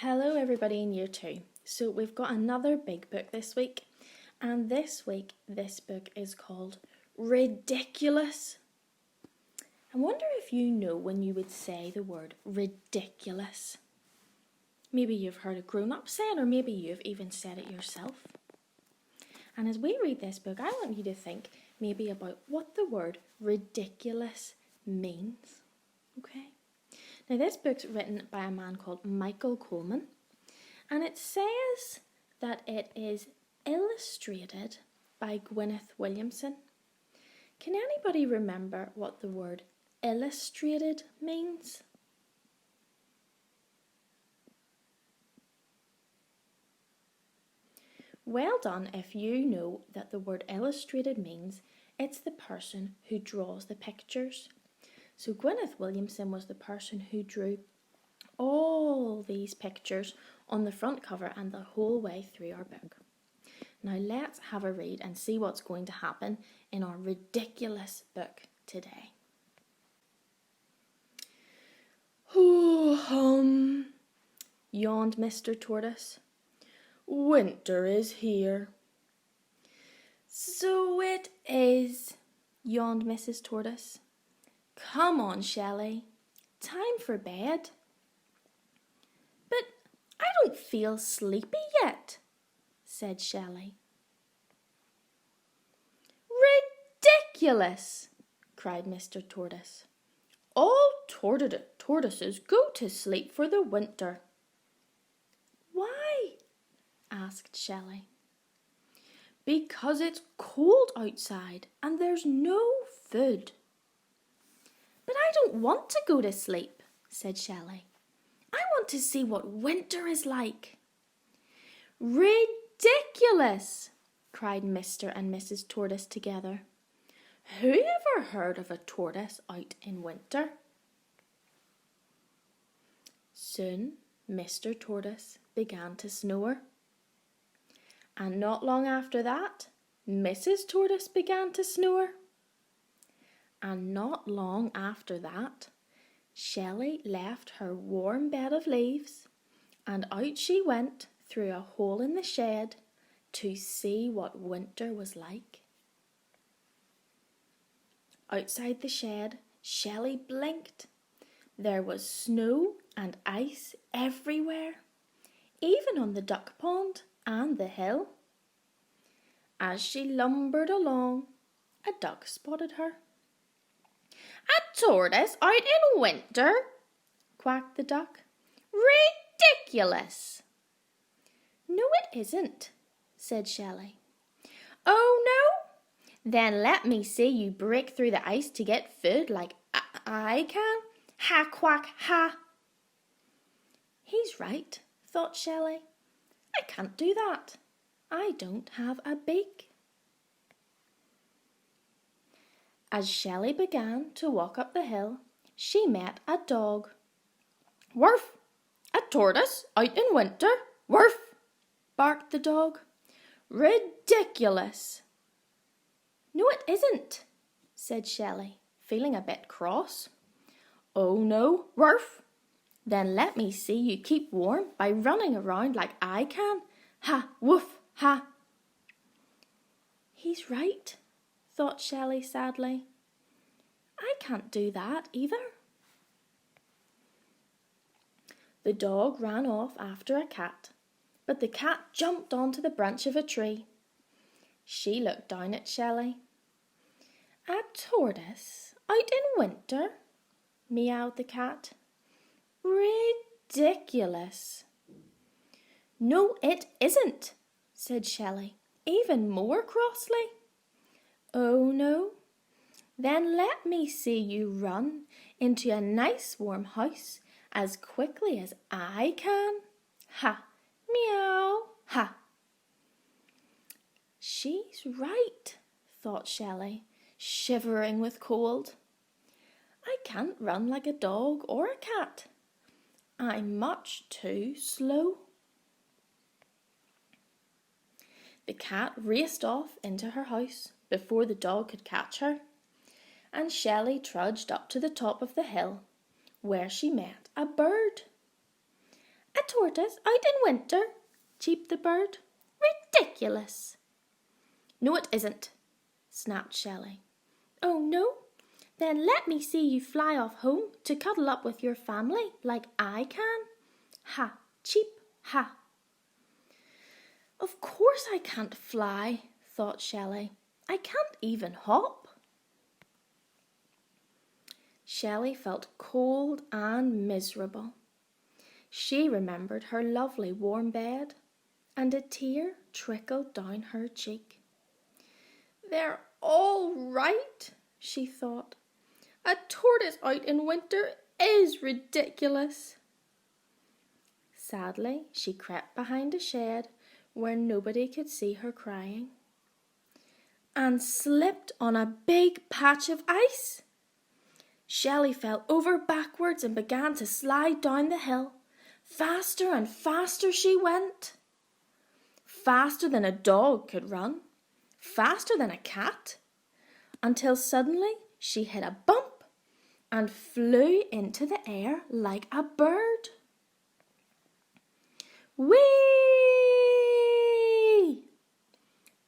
Hello everybody in year 2. So we've got another big book this week, and this week this book is called Ridiculous. I wonder if you know when you would say the word ridiculous. Maybe you've heard a grown-up say it, or maybe you've even said it yourself. And as we read this book, I want you to think maybe about what the word ridiculous means. Okay? Now, this book's written by a man called Michael Coleman, and it says that it is illustrated by Gwyneth Williamson. Can anybody remember what the word illustrated means? Well done if you know that the word illustrated means it's the person who draws the pictures. So Gwyneth Williamson was the person who drew all these pictures on the front cover and the whole way through our book. Now let's have a read and see what's going to happen in our ridiculous book today. "Ho-hum," yawned Mr. Tortoise. "Winter is here." "So it is," yawned Mrs. Tortoise. "Come on, Shelley. Time for bed." "But I don't feel sleepy yet," said Shelley. "Ridiculous!" cried Mr. Tortoise. "All tortoises go to sleep for the winter." "Why?" asked Shelley. "Because it's cold outside and there's no food." "But I don't want to go to sleep," said Shelley. "I want to see what winter is like." "Ridiculous!" cried Mr. and Mrs. Tortoise together. Who ever heard of a tortoise out in winter? Soon Mr. Tortoise began to snore. And not long after that, Mrs. Tortoise began to snore. And not long after that, Shelley left her warm bed of leaves, and out she went through a hole in the shed to see what winter was like. Outside the shed, Shelley blinked. There was snow and ice everywhere, even on the duck pond and the hill. As she lumbered along, a duck spotted her. "A tortoise out in winter?" quacked the duck. "Ridiculous!" "No, it isn't," said Shelley. "Oh, no? Then let me see you break through the ice to get food like I can. Ha, quack, ha." He's right, thought Shelley. I can't do that. I don't have a beak. As Shelley began to walk up the hill, she met a dog. "Woof! A tortoise out in winter? Woof!" barked the dog. "Ridiculous!" "No, it isn't," said Shelley, feeling a bit cross. "Oh no, woof! Then let me see you keep warm by running around like I can. Ha, woof, ha." He's right, thought Shelley sadly. I can't do that either. The dog ran off after a cat, but the cat jumped onto the branch of a tree. She looked down at Shelley. "A tortoise out in winter?" meowed the cat. "Ridiculous!" "No, it isn't," said Shelley, even more crossly. "Oh no? Then let me see you run into a nice warm house as quickly as I can. Ha, meow, ha." She's right, thought Shelley, shivering with cold. I can't run like a dog or a cat. I'm much too slow. The cat raced off into her house before the dog could catch her, and Shelley trudged up to the top of the hill, where she met a bird. "A tortoise out in winter?" cheeped the bird. "Ridiculous!" "No, it isn't," snapped Shelley. "Oh, no? Then let me see you fly off home to cuddle up with your family like I can. Ha, cheep, ha." "Of course I can't fly," thought Shelley. "I can't even hop." Shelley felt cold and miserable. She remembered her lovely warm bed, and a tear trickled down her cheek. "They're all right," she thought. "A tortoise out in winter is ridiculous." Sadly, she crept behind a shed where nobody could see her crying, and slipped on a big patch of ice. Shelley fell over backwards and began to slide down the hill. Faster and faster she went. Faster than a dog could run. Faster than a cat. Until suddenly she hit a bump and flew into the air like a bird. Whee!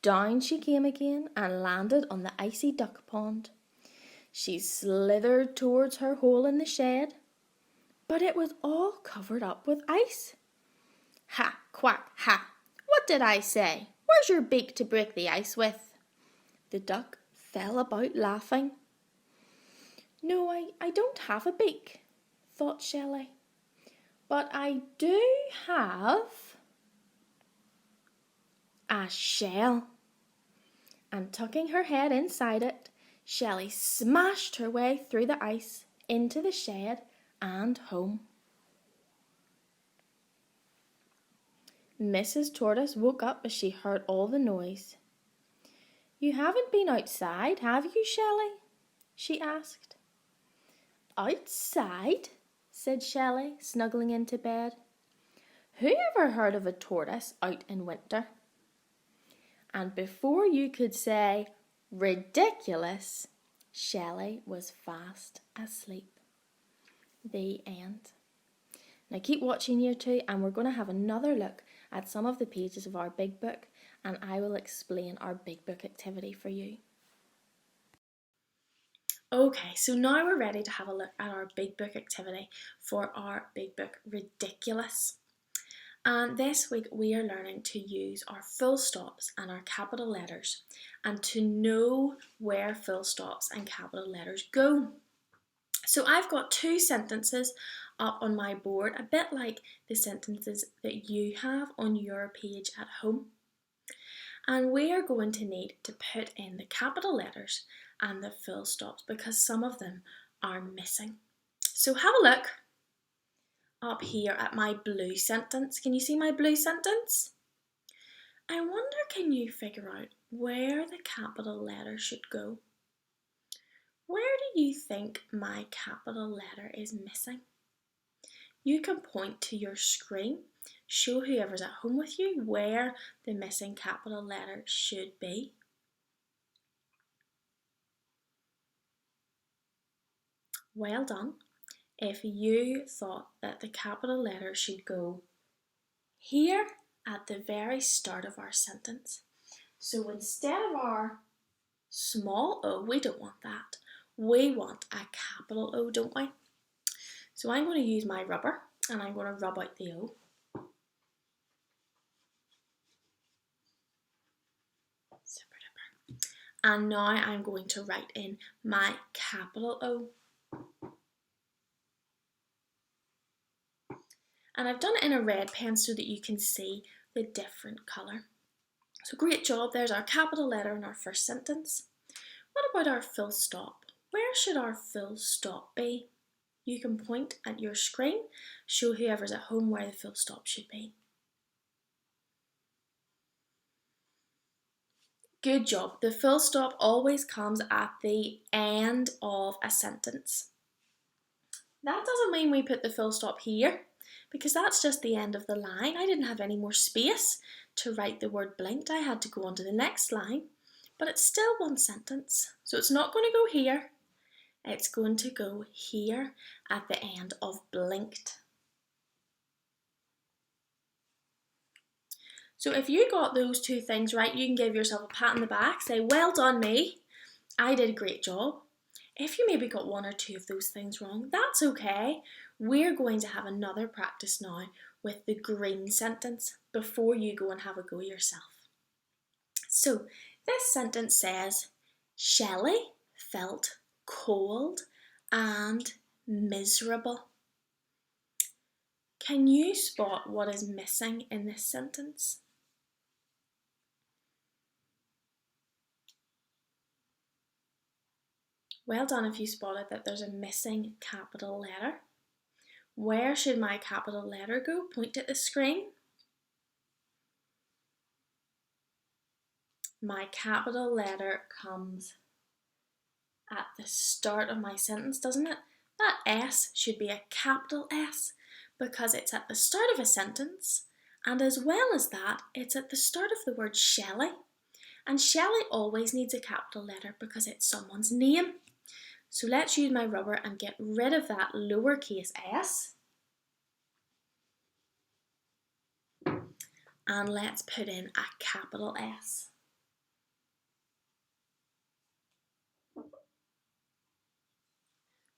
Down she came again and landed on the icy duck pond. She slithered towards her hole in the shed, but it was all covered up with ice. "Ha, quack, ha! What did I say? Where's your beak to break the ice with?" The duck fell about laughing. "No, I don't have a beak," thought Shelley. "But I do have a shell." And tucking her head inside it, Shelley smashed her way through the ice into the shed and home. Mrs. Tortoise woke up as she heard all the noise. "You haven't been outside, have you, Shelley?" she asked. "Outside?" said Shelley, snuggling into bed. "Who ever heard of a tortoise out in winter?" And before you could say ridiculous, Shelley was fast asleep. The end. Now keep watching, year 2, and we're going to have another look at some of the pages of our big book, and I will explain our big book activity for you. Okay, so now we're ready to have a look at our big book activity for our big book Ridiculous. And this week we are learning to use our full stops and our capital letters and to know where full stops and capital letters go. So I've got 2 sentences up on my board, a bit like the sentences that you have on your page at home. And we are going to need to put in the capital letters and the full stops because some of them are missing. So have a look up here at my blue sentence. Can you see my blue sentence? I wonder, can you figure out where the capital letter should go? Where do you think my capital letter is missing? You can point to your screen, show whoever's at home with you where the missing capital letter should be. Well done. If you thought that the capital letter should go here at the very start of our sentence. So instead of our small o, we don't want that. We want a capital O, don't we? So I'm going to use my rubber and I'm going to rub out the O. Super duper. And now I'm going to write in my capital O. And I've done it in a red pen so that you can see the different colour. So great job, there's our capital letter in our first sentence. What about our full stop? Where should our full stop be? You can point at your screen, show whoever's at home where the full stop should be. Good job, the full stop always comes at the end of a sentence. That doesn't mean we put the full stop here, because that's just the end of the line. I didn't have any more space to write the word blinked. I had to go on to the next line, but it's still one sentence. So it's not going to go here. It's going to go here at the end of blinked. So if you got those two things right, you can give yourself a pat on the back, say, well done me, I did a great job. If you maybe got one or two of those things wrong, that's okay. We're going to have another practice now with the green sentence before you go and have a go yourself. So this sentence says, Shelley felt cold and miserable. Can you spot what is missing in this sentence? Well done if you spotted that there's a missing capital letter. Where should my capital letter go? Point at the screen. My capital letter comes at the start of my sentence, doesn't it? That S should be a capital S because it's at the start of a sentence, and as well as that, it's at the start of the word Shelley. And Shelley always needs a capital letter because it's someone's name. So let's use my rubber and get rid of that lowercase s. And let's put in a capital S.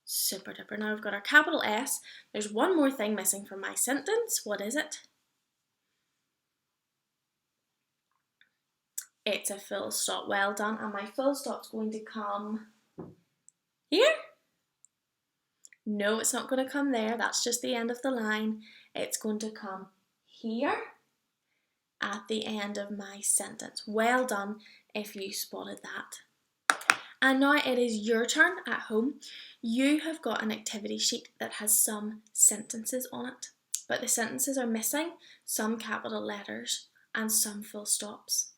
Super duper. Now we've got our capital S. There's one more thing missing from my sentence. What is it? It's a full stop. Well done. And my full stop's going to come here. No, it's not going to come there. That's just the end of the line. It's going to come here at the end of my sentence. Well done if you spotted that. And now it is your turn at home. You have got an activity sheet that has some sentences on it, but the sentences are missing some capital letters and some full stops.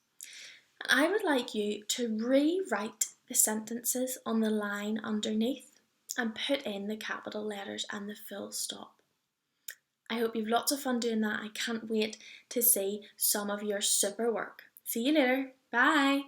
And I would like you to rewrite the sentences on the line underneath and put in the capital letters and the full stop. I hope you've lots of fun doing that. I can't wait to see some of your super work. See you later. Bye.